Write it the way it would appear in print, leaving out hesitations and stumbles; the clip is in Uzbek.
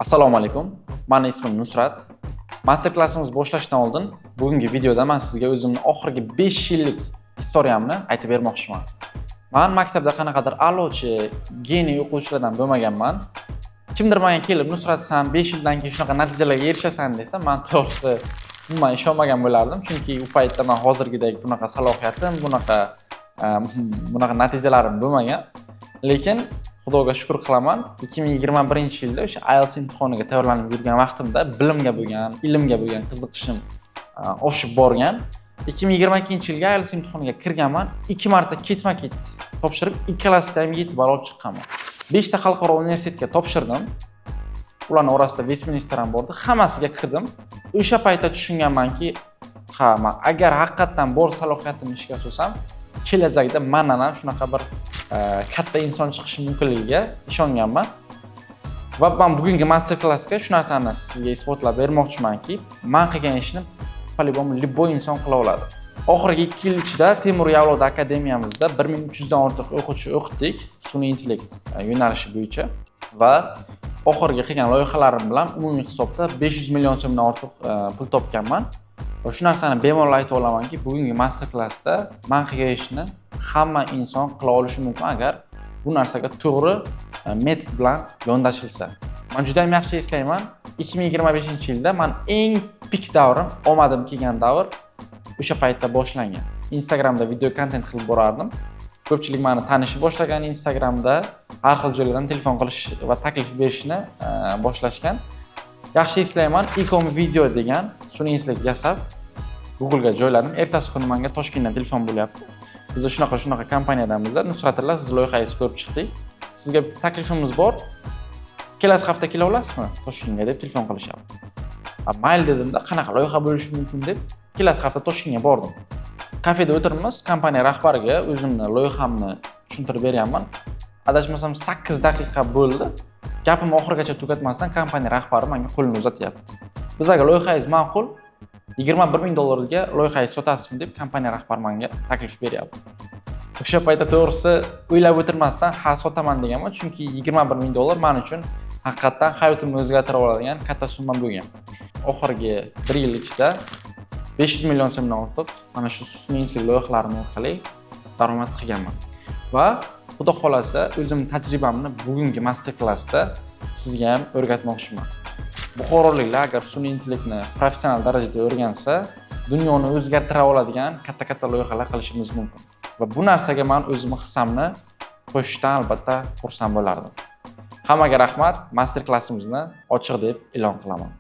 Assalomu alaykum. Meni ismim Nusrat. Master klassimiz boshlashdan oldin bugungi videoda men sizga o'zimning oxirgi 5 yillik istoriyamni aytib bermoqchiman. Men maktabda qanaqadir a'lochi, geniy o'quvchilardan bo'lmaganman. Kimdir menga kelib, "Nusrat, sen 5 yildan keyin shunaqa natijalarga erishasan" desa, men to'g'risi umuman ishonmagan bo'lardim, chunki u paytda men hozirgidek bunaqa salohiyatim, bunaqa natijalarim bo'lmagan. Lekin Xudoga shukr qilaman, 2021-yilda o'sha IELTS imtihoniga tayyorlanib yurgan vaqtimda bilimga bo'lgan, ilmga bo'lgan qiziqishim oshib borgan. 2022-yilga IELTS imtihoniga kirganman. 2 marta ketma-ket topshirib, ikkalasida ham 7 ball olib chiqqanman. 5 ta xalqaro universitetga topshirdim. Ularning orasida Westminster ham bordi. Hammasiga kirdim. O'sha paytda tushunganmanki, men agar haqiqatan bor salohiyatimni ishga solsam, kelajakda mendan ham shunaqa bir katta inson chiqishi mumkinligiga ishonganman. Va men bugungi master klassga shu narsani sizga isbotlab bermoqchimanki, men qilgan ishni по-любому любой inson qila oladi. Oxirgi 2 yil ichida Temur Yavlod akademiyamizda 1300 dan ortiq o'quvchi o'qitdik, sun'iy intellekt yo'nalishi bo'yicha va oxirgi qilgan loyihalarim bilan umumiy hisobda 500 million so'mdan ortiq pul topganman. Va shu narsani bemalol ayta olamanki, bugungi master klassda men qilgan ishni hamma inson qila olishi mumkin agar bu narsaga to'g'ri metod bilan yondashilsa. Men juda ham yaxshi eslayman, 2025-yilda men eng pik davrim, omadim kelgan davr o'sha paytda boshlangan. Instagramda video kontent qilib borardim. Ko'pchilik meni tanishib boshlagan Instagramda har xil joylardan telefon qilish va taklif berishni boshlashgan. Yaxshi eslayman, Ecom Video degan sun'iy intellekt yasab Google'ga joyladim. Ertasi kuni menga Toshkentdan telefon bo'lyapti. Biz shunaqa kompaniyadamiz. Nusratilla, siz loyihangizni ko'rib chiqdik. Sizga taklifimiz bor. Kelasi hafta kela olasizmi Toshkentga deb telefon qilishyapti. Mayli dedimda, qanaqa loyiha bo'lishi mumkin deb kelasi hafta Toshkentga bordim. Kafeda o'tiribmiz, kompaniya rahbariga o'zimni loyihamni tushuntirib beryapman. Adashmasam 8 daqiqa bo'ldi. Gapimni oxirigacha tugatmasdan kompaniya rahbari menga qo'lini uzatyapti. Bizga loyihangiz ma'qul, $21,000 ga loyihangizni sotasizmi deb kompaniya rahbari menga taklif beryapti. O'sha paytda to'g'risi o'ylab o'tirmasdan ha sotaman deganman, chunki $21,000 men uchun haqiqatan hayotimni o'zgartira oladigan katta summa bo'lgan. Oxirgi 1 yil ichida 500 million so'mdan ortiq mana shu sun'iy intellekt loyihalarim orqali daromad qilganman. Va Xudo xolasa o'zimning tajribamni bugungi master klassda sizga ham o'rgatmoqchiman. Buxoroliklar agar sun'iy intellektni professional darajada o'rgansa, dunyoni o'zgartira oladigan katta loyihalar qilishimiz mumkin. Va bu narsaga men o'zimning hissamni qo'shishdan albatta xursand bo'lardim. Hammaga rahmat, master klassimizni ochiq deb e'lon qilaman.